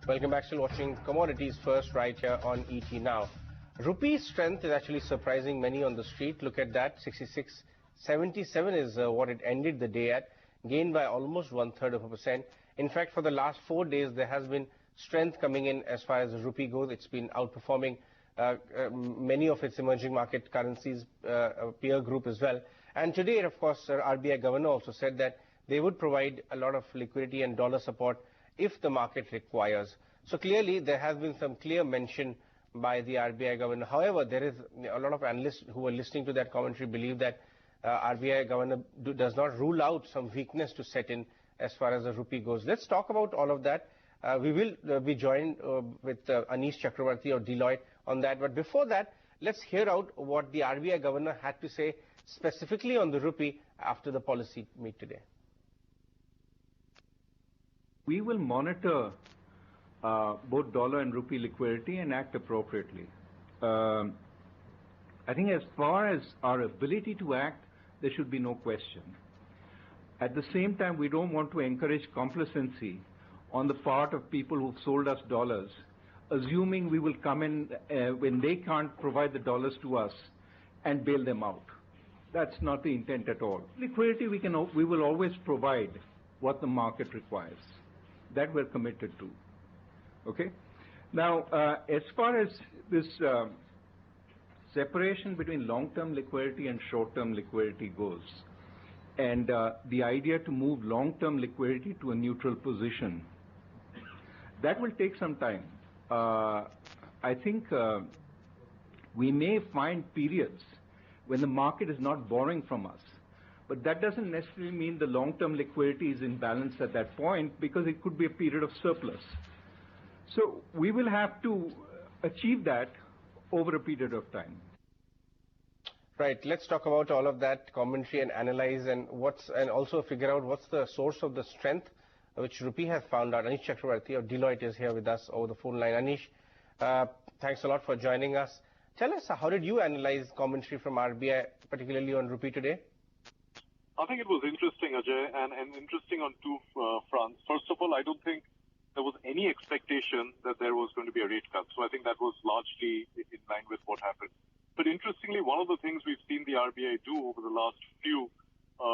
Welcome back. Still watching Commodities First right here on ET Now. Rupee's strength is actually surprising many on the street. Look at that, 66.77 is what it ended the day at, gained by almost 1/3%. In fact, for the last 4 days, there has been strength coming in as far as the rupee goes. It's been outperforming many of its emerging market currencies, peer group as well. And today, of course, RBI governor also said that they would provide a lot of liquidity and dollar support if the market requires. So clearly, there has been some clear mention by the RBI governor. However, there is a lot of analysts who are listening to that commentary believe that RBI governor does not rule out some weakness to set in as far as the rupee goes. Let's talk about all of that. We will be joined with Anish Chakravarty of Deloitte on that. But before that, let's hear out what the RBI governor had to say specifically on the rupee after the policy meet today. We will monitor both dollar and rupee liquidity and act appropriately. I think as far as our ability to act, there should be no question. At the same time, we don't want to encourage complacency on the part of people who've sold us dollars, assuming we will come in when they can't provide the dollars to us and bail them out. That's not the intent at all. Liquidity, we will always provide what the market requires. That we're committed to. Okay? Now, as far as this separation between long-term liquidity and short-term liquidity goes, and the idea to move long-term liquidity to a neutral position, that will take some time. I think we may find periods when the market is not borrowing from us. But that doesn't necessarily mean the long-term liquidity is in balance at that point, because it could be a period of surplus. So we will have to achieve that over a period of time. Right. Let's talk about all of that commentary and analyze and also figure out what's the source of the strength which Rupee has found out. Anish Chakravarty of Deloitte is here with us over the phone line. Anish, thanks a lot for joining us. Tell us, how did you analyze commentary from RBI, particularly on Rupee today? I think it was interesting, Ajay, and interesting on two fronts. First of all, I don't think there was any expectation that there was going to be a rate cut. So I think that was largely in line with what happened. But interestingly, one of the things we've seen the RBI do over the last few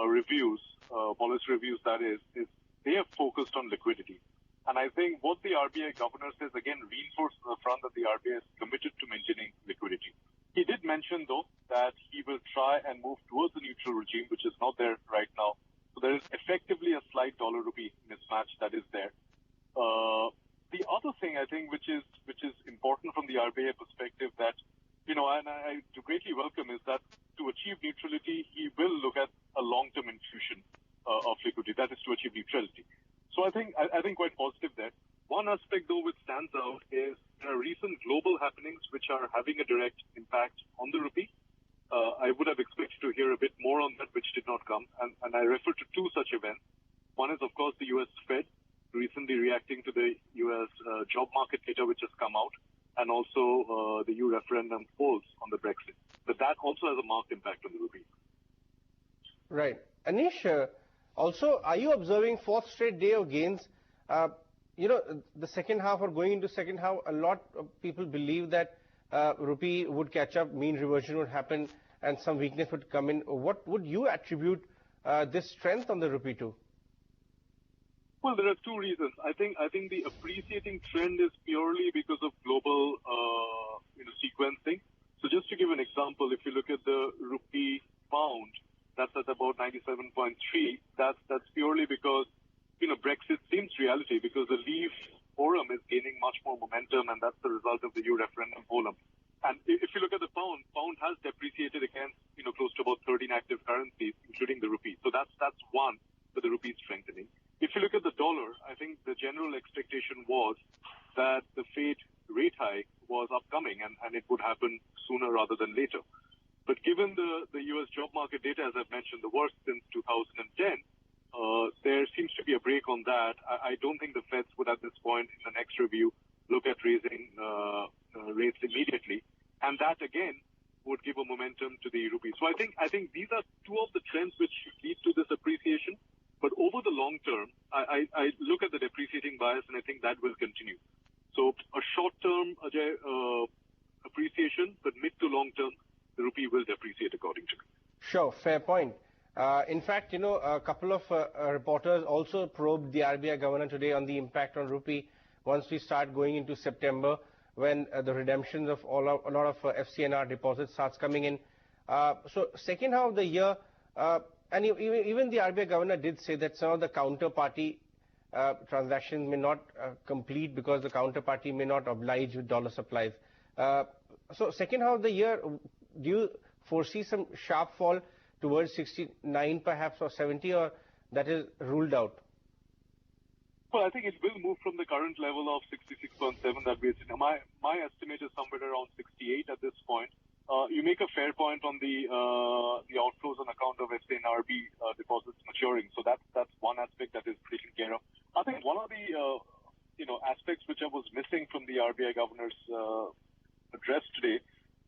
reviews, policy reviews that is they have focused on liquidity. And I think what the RBI governor says, again, reinforces the front that the RBI is committed to maintaining liquidity. He did mention, though, that he will try and move towards a neutral regime, which is not there right now. So there is effectively a slight dollar-rupee mismatch that is there. The other thing, I think, which is important from the RBI perspective that, and I greatly welcome is that to achieve neutrality, he will look at a long-term infusion of liquidity. That is to achieve neutrality. So I think quite positive there. One aspect, though, which stands out is there are recent global happenings which are having a direct impact on the rupee. I would have expected to hear a bit more on that, which did not come. And I refer to two such events. One is, of course, the U.S. Fed recently reacting to the U.S. Job market data which has come out, and also the EU referendum polls on the Brexit. But that also has a marked impact on the rupee. Right. Anish, also, are you observing fourth straight day of gains? The second half or going into second half, a lot of people believe that rupee would catch up, mean reversion would happen, and some weakness would come in. What would you attribute this strength on the rupee to? Well, there are two reasons. I think the appreciating trend is purely because of global sequencing. So just to give an example, if you look at the rupee pound, that's at about 97.3. That's purely because Brexit seems reality, because the Leave forum is gaining much more momentum, and that's the result of the EU referendum forum. And if you look at the pound has depreciated against close to about 13 active currencies, including the rupee. So that's one for the rupee strengthening. If you look at the dollar, I think the general expectation was that the Fed rate hike was upcoming and it would happen sooner rather than later. But given the U.S. job market data, as I've mentioned, the worst since 2010, there seems to be a break on that. I don't think the Feds would at this point in the next review look at raising rates immediately. And that, again, would give a momentum to the rupee. So I think these are two of the trends which lead to this appreciation. But over the long term, I look at the depreciating bias, and I think that will continue. So a short-term, Ajay, appreciation, but mid to long-term, the rupee will depreciate according to me. Sure, fair point. In fact, a couple of reporters also probed the RBI governor today on the impact on rupee once we start going into September, when the redemptions of a lot of FCNR deposits starts coming in. So second half of the year, and even the RBI governor did say that some of the counterparty transactions may not complete because the counterparty may not oblige with dollar supplies. So second half of the year, do you foresee some sharp fall towards 69 perhaps or 70, or that is ruled out? Well, I think it will move from the current level of 66.7 that we're seeing. My estimate is somewhere around 68 at this point. You make a fair point on the outflows on account of FCNRB deposits maturing. So that's one aspect that is taken care of. I think one of the aspects which I was missing from the RBI governor's address today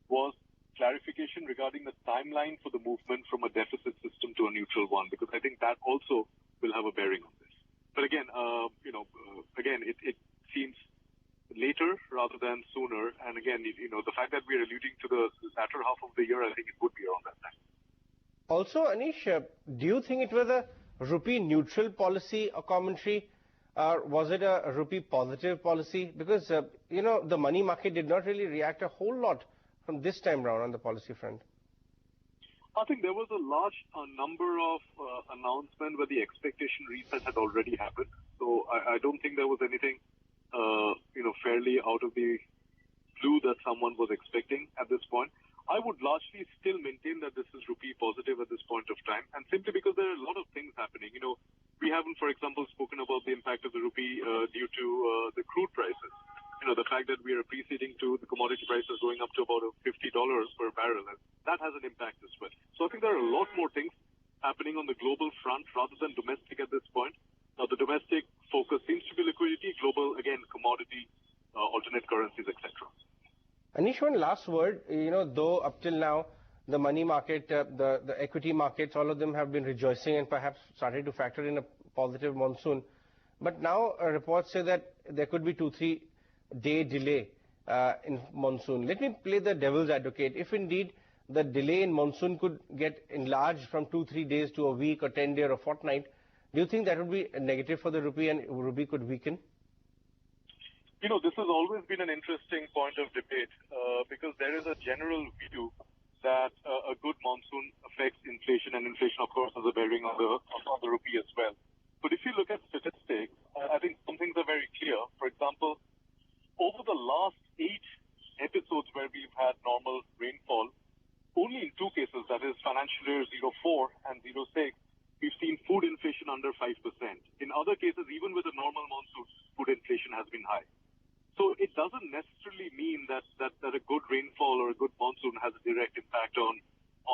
was clarification regarding the timeline for the movement from a deficit system to a neutral one, because I think that also will have a bearing on this. But again, it seems later rather than sooner. And again, the fact that we're alluding to the latter half of the year, I think it would be around that time. Also, Anish, do you think it was a rupee neutral policy or commentary, or was it a rupee positive policy? Because, the money market did not really react a whole lot from this time round on the policy front. I think there was a large number of announcements where the expectation reset had already happened. So I don't think there was anything, fairly out of the blue that someone was expecting at this point. I would largely still maintain that this is rupee positive at this point of time, and simply because there are a lot of things happening. We haven't, for example, spoken about the impact of the rupee due to the crude prices. The fact that we are appreciating to the commodity prices going up to about $50 per barrel, and that has an impact as well. So I think there are a lot more things happening on the global front rather than domestic at this point. Now, the domestic focus seems to be liquidity, global, again, commodity, alternate currencies, etc. Anish, one last word. Though up till now, the money market, the equity markets, all of them have been rejoicing and perhaps started to factor in a positive monsoon. But now reports say that there could be 2-3 day delay in monsoon. Let me play the devil's advocate. If indeed the delay in monsoon could get enlarged from 2-3 days to a week or 10 days or fortnight, do you think that would be a negative for the rupee and rupee could weaken? This has always been an interesting point of debate because there is a general view that a good monsoon affects inflation, and inflation, of course, has a bearing on the rupee as well. But if you look at statistics, I think some things are very clear. For example, over the last 8 episodes where we've had normal rainfall, only in 2 cases, that is financial year 04 and 06, we've seen food inflation under 5%. In other cases, even with a normal monsoon, food inflation has been high. So it doesn't necessarily mean that a good rainfall or a good monsoon has a direct impact on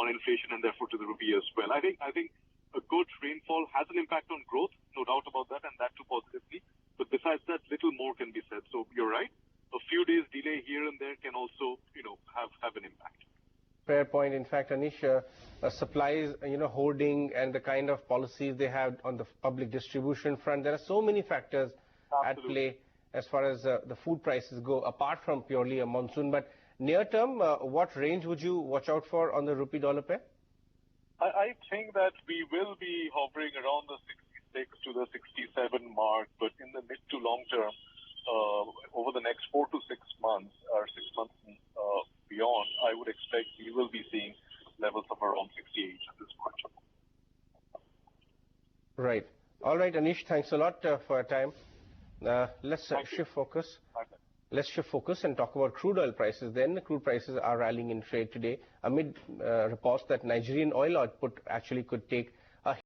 inflation and therefore to the rupee as well. I think a good rainfall has an impact on growth, no doubt about that, and that too positively. But besides that, little more can be said. So you're right. A few days delay here and there can also, have an impact. Fair point. In fact, Anish, supplies, hoarding and the kind of policies they have on the public distribution front, there are so many factors at play as far as the food prices go, apart from purely a monsoon. But near term, what range would you watch out for on the rupee-dollar pair? I think that we will be hovering around the 66 to the 67 mark, but in the mid to long term, over the next 4 to 6 months, or 6 months beyond, I would expect we will be seeing levels of around 68 at this point. Right. All right, Anish, thanks a lot for your time. Let's shift focus. Let's shift focus and talk about crude oil prices. Then the crude prices are rallying in trade today amid reports that Nigerian oil output actually could take